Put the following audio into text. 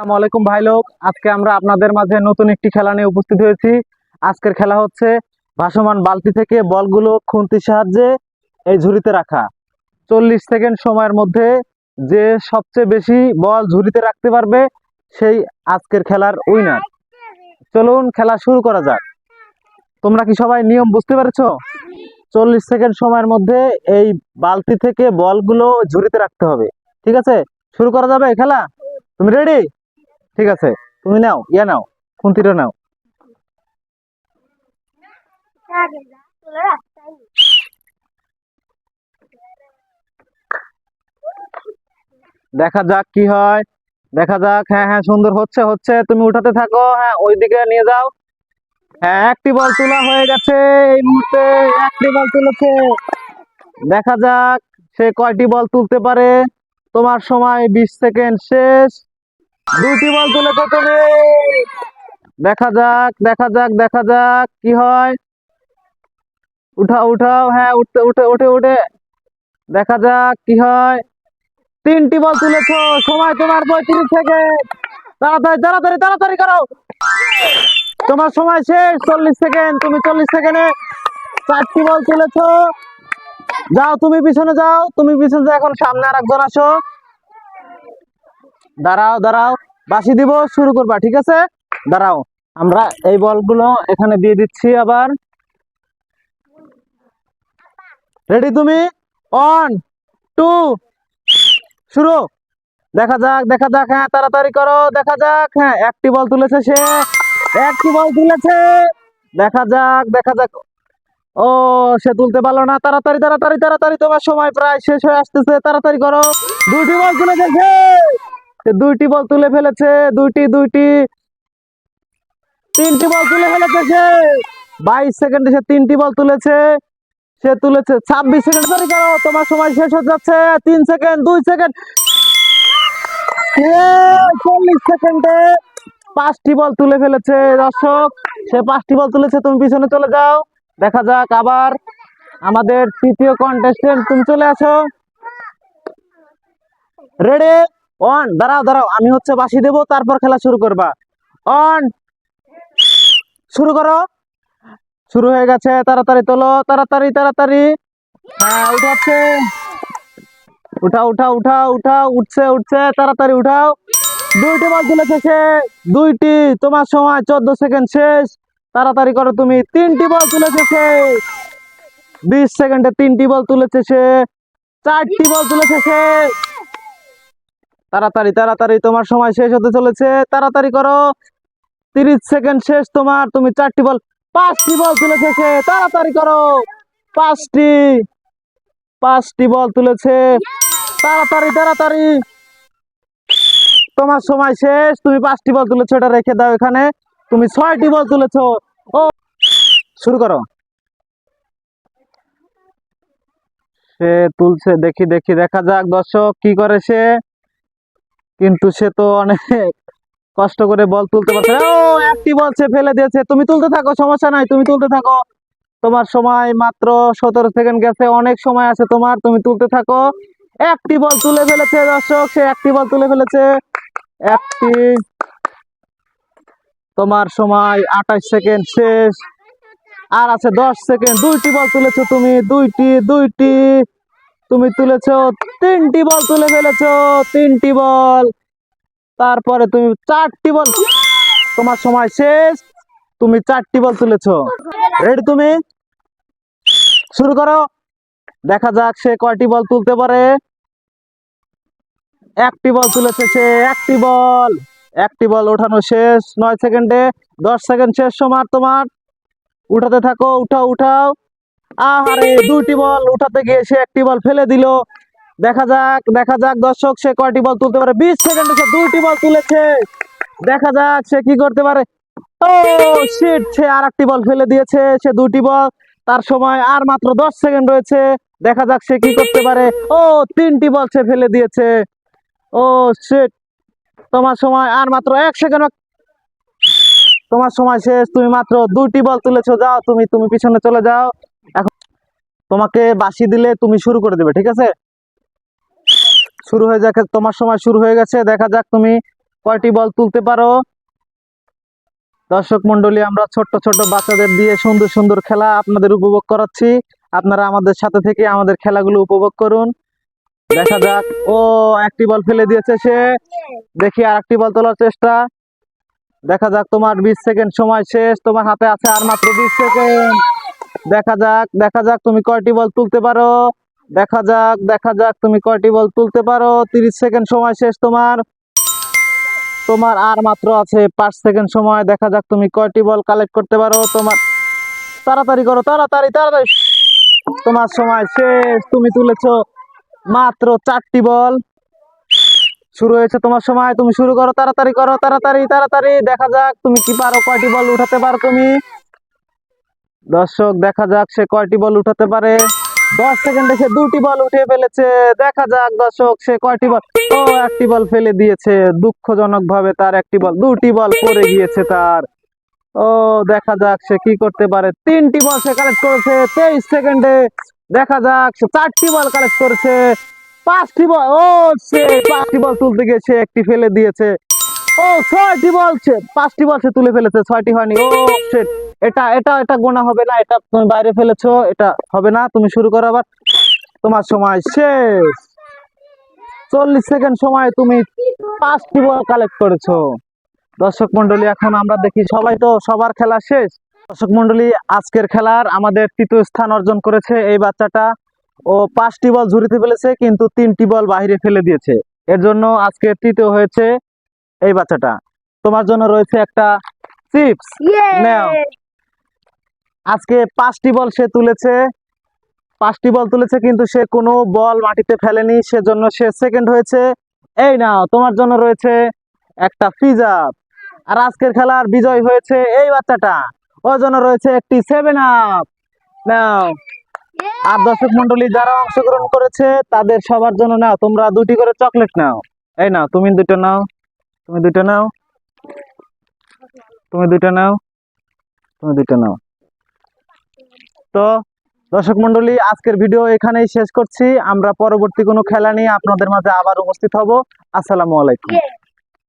আসসালামু আলাইকুম ভাই লোক। আজকে আমরা আপনাদের মাঝে নতুন একটি খেলা নিয়ে উপস্থিত হয়েছি। আজকের খেলা হচ্ছে ভাসমান বালতি থেকে বলগুলো খুন্তির সাহায্যে এই ঝুড়িতে রাখা। 40 সেকেন্ড সময়ের মধ্যে যে সবচেয়ে বেশি বল ঝুড়িতে রাখতে পারবে সেই আজকের খেলার উইনার। চলুন খেলা শুরু করা যাক। তোমরা কি সবাই নিয়ম বুঝতে পেরেছো? 40 সেকেন্ড সময়ের মধ্যে এই বালতি থেকে বলগুলো ঝুড়িতে রাখতে হবে। ঠিক আছে, শুরু করা যাবে খেলা? তুমি রেডি? ঠিক আছে, তুমি নাও, নাও, খুন্তিটা নাও। দেখা যাক কি হয়, দেখা যাক। হ্যাঁ হ্যাঁ, সুন্দর হচ্ছে হচ্ছে, তুমি উঠাতে থাকো। হ্যাঁ, ওইদিকে নিয়ে যাও। হ্যাঁ, একটি বল তোলা হয়ে গেছে। এই মুহূর্তে একটি বল তুলেছে। দেখা যাক সে কয়টি বল তুলতে পারে। তোমার সময় 20 সেকেন্ড শেষ। দুটি বল তুলেছো তুমি। দেখা যাক দেখা যাক দেখা যাক কি হয়। উঠাও উঠাও, হ্যাঁ উঠতে উঠে উঠে উঠে দেখা যাক কি হয়। 3টি বল তুলেছো, সময় তোমার 35 সেকেন্ড। তাড়াতাড়ি তাড়াতাড়ি তাড়াতাড়ি করো, তোমার সময় শেষ। 40 সেকেন্ড, তুমি 40 সেকেন্ডে 4টি বল তুলেছো। যাও তুমি পিছনে যাও, তুমি পিছনে যাও। এখন সামনে আর একজন আসো। দাঁড়াও দাঁড়াও, বাঁশি দিব, শুরু করবা। ঠিক আছে, দাঁড়াও, আমরা এই বলগুলো এখানে দিয়ে দিচ্ছি। আবার রেডি তুমি? 1 2 শুরু। দেখা যাক দেখা যাক, হ্যাঁ তাড়াতাড়ি করো। দেখা যাক, হ্যাঁ একটি বল তুলেছে সে, একটি বল তুলেছে। দেখা যাক দেখা যাক, ও সে তুলতে পারলো না। তাড়াতাড়ি তাড়াতাড়ি তাড়াতাড়ি, তোমার সময় প্রায় শেষ হয়ে আসতেছে, তাড়াতাড়ি করো। 2টি বল তুলেছে সে 2টি বল তুলে ফেলেছে। দুইটি দুইটি 3টি বল তুলে ফেলেছে সে। 22 সেকেন্ডে সে 3টি বল তুলেছে। সে তুলেছে 26 সেকেন্ড। তাড়াতাড়ি করো, তোমার সময় শেষ হয়ে যাচ্ছে। 3 সেকেন্ড, 2 সেকেন্ড, 40 সেকেন্ডে 5টি বল তুলে ফেলেছে। দর্শক, সে 5টি বল তুলেছে। তুমি পিছনে চলে যাও। দেখা যাক আবার আমাদের তৃতীয় কন্টেস্টেন্ট, তুমি চলে আসো। রেডি? 1, দাঁড়াও দাঁড়াও, আমি হচ্ছে বাঁশি দেবো, তারপর খেলা শুরু করবা। 1, শুরু করো। শুরু হয়ে গেছে, তাড়াতাড়ি তোলো, তাড়াতাড়ি তাড়াতাড়ি। হ্যাঁ উঠাচ্ছে, উঠাও উঠাও উঠাও উঠাও, উঠছে উঠছে, তাড়াতাড়ি উঠাও। 2টি বল তুলেছে সে, 2টি। তোমার সময় 14 সেকেন্ড শেষ। তাড়াতাড়ি করো তুমি। 3টি বল তুলেছে সে, 20 সেকেন্ডে 3টি বল তুলেছে সে। 4টি বল তুলেছে সে। তাড়াতাড়ি তাড়াতাড়ি, তোমার সময় শেষ হতে চলেছে, তাড়াতাড়ি করো। 30 সেকেন্ড শেষ তোমার, তুমি 4টি বল। 5টি বল তুলেছে সে, তাড়াতাড়ি করো। 5টি 5টি বল তুলেছে, তাড়াতাড়ি তাড়াতাড়ি, তোমার সময় শেষ। তুমি 5টি বল তুলেছো, এটা রেখে দাও এখানে। তুমি 6টি বল তুলেছো। ও, শুরু করো। সে তুলছে, দেখি দেখি, দেখা যাক দর্শক কি করে সে। কিন্তু সে তো অনেক কষ্ট করে বল তুলতে পারছে। ও, একটি বল সে ফেলে দিয়েছে। তুমি তুলতে থাকো, সমস্যা নাই, তুমি তুলতে থাকো। তোমার সময় মাত্র 17 সেকেন্ড গেছে, অনেক সময় আছে তোমার, তুমি তুলতে থাকো। একটি বল তুলে ফেলেছে দর্শক, সে একটি বল তুলে ফেলেছে। একটি, তোমার সময় 28 সেকেন্ড শেষ। আর আছে 10 সেকেন্ড। 2টি বল তুলেছো তুমি, 2টি 2টি, তুমি তুলেছো। 3টি বল তুলে ফেলেছো, 3টি বল। তারপরে তুমি 4টি বল, তোমার সময় শেষ। তুমি 4টি বল তুলেছো। রেডি তুমি? শুরু করো। দেখা যাক সে কয়টি বল তুলতে পারে। একটি বল তুলেছে সে, একটি বল। একটি বল ওঠানো শেষ 9 সেকেন্ডে। 10 সেকেন্ড শেষ সময় তোমার। উঠাতে থাকো, উঠাও উঠাও। আহারে, 2টি বল উঠাতে গিয়ে সে একটি বল ফেলে দিল। দেখা যাক দর্শক, সে কয়টি বল তুলতে পারে। 20 সেকেন্ডে সে 2টি বল তুলেছে। দেখা যাক সে কি করতে পারে। ও শিট, সে আর একটি বল ফেলে দিয়েছে। সে 2টি বল, তার সময় আর মাত্র 10 সেকেন্ড রয়েছে। দেখা যাক সে কি করতে পারে। ও, 3টি বল সে ফেলে দিয়েছে। ও শিট, তোমার সময় আর মাত্র 1 সেকেন্ড। তোমার সময় শেষ। তুমি মাত্র 2টি বল তুলেছো। যাও তুমি, তুমি পিছনে চলে যাও। এখন তোমাকে বাঁশি দিলে তুমি শুরু করে দেবে। ঠিক আছে, শুরু হয়ে যাক, তোমার সময় শুরু হয়ে গেছে। দেখা যাক তুমি কয়টি বল তুলতে পারো? দর্শক মন্ডলী, আমরা ছোট্ট ছোট্ট বাচ্চাদের দিয়ে সুন্দর সুন্দর খেলা আপনাদের উপভোগ করাচ্ছি। আপনারা আমাদের সাথে থেকে আমাদের খেলাগুলো উপভোগ করুন। দেখা যাক। ও, একটি বল ফেলে দিয়েছে সে। দেখি আর একটি বল তোলার চেষ্টা। দেখা যাক, তোমার 20 সেকেন্ড সময় শেষ, তোমার হাতে আছে আর মাত্র 20 সেকেন্ড। দেখা যাক, দেখা যাক তুমি কয়টি বল তুলতে পারো। দেখা যাক, দেখা যাক তুমি কয়টি বল তুলতে পারো। 30 সেকেন্ড সময় শেষ তোমার। তোমার আর মাত্র আছে 5 সেকেন্ড সময়। দেখা যাক তুমি কয়টি বল কালেক্ট করতে পারো। তোমার তাড়াতাড়ি করো, তাড়াতাড়ি তাড়াতাড়ি। তোমার সময় শেষ, তুমি তুলেছো মাত্র 4টি বল। শুরু হয়েছে তোমার সময়, তুমি শুরু করো, তাড়াতাড়ি করো, তাড়াতাড়ি তাড়াতাড়ি। দেখা যাক তুমি কি পারো, কয়টি বল উঠাতে পারো তুমি। দর্শক, দেখা যাক সে কয়টি বল উঠাতে পারে। 10 সেকেন্ডে সে 2টি বল উঠিয়ে ফেলেছে। দেখা যাক দর্শক, সে কয়টি বল। ও, একটি বল ফেলে দিয়েছে দুঃখজনক ভাবে। তার একটি বল, 2টি বল পড়ে গিয়েছে তার। ও, দেখা যাক সে কি করতে পারে। 3টি বল সে কালেক্ট করেছে 23 সেকেন্ডে। দেখা যাক সে 4টি বল কালেক্ট করেছে। 5টি বল, ও, সে 5টি বল তুলতে গিয়ে সে একটি ফেলে দিয়েছে। ও, 6টি বল সে, 5টি বল সে তুলে ফেলেছে, 6টি হয়নি। ও শিট, এটা এটা এটা গোনা হবে না, এটা তুমি বাইরে ফেলেছো, এটা হবে না। তুমি শুরু করো আবার। তোমার সময় শেষ। 40 সেকেন্ড সময় তুমি 5টি বল কালেক্ট করেছো। দর্শক মন্ডলী, এখন আমরা দেখি, সবাই তো সবার খেলা শেষ। দর্শক মন্ডলী, আজকের খেলার আমাদের 3য় স্থান অর্জন করেছে এই বাচ্চাটা। ও 5টি বল ঝুড়িতে ফেলেছে, কিন্তু 3টি বল বাইরে ফেলে দিয়েছে। এর জন্য আজকে 3য় হয়েছে এই বাচ্চাটা। তোমার জন্য রয়েছে একটা চিপস, নাও। আজকে 5টি বল সে তুলেছে, 5টি বল তুলেছে, কিন্তু সে কোনো বল মাটিতে ফেলেনি, সেজন্য সে সেকেন্ড হয়েছে। এই নাও, তোমার জন্য রয়েছে একটা পিজা। আর আজকের খেলার বিজয় হয়েছে এই বাচ্চাটা, ওর জন্য রয়েছে একটি 7 আপ, নাও। আর দর্শক মন্ডলী, যারা অংশগ্রহণ করেছে তাদের সবার জন্য নাও, তোমরা 2টি করে চকলেট নাও। এই নাও, তুমি 2টো নাও, তুমি 2টো নাও, তুমি 2টো নাও, তুমি 2টো নাও। তো দর্শক মন্ডলী, আজকের ভিডিও এখানেই শেষ করছি। আমরা পরবর্তী কোনো খেলা নিয়ে আপনাদের মাঝে আবার উপস্থিত হব। আসসালামু আলাইকুম।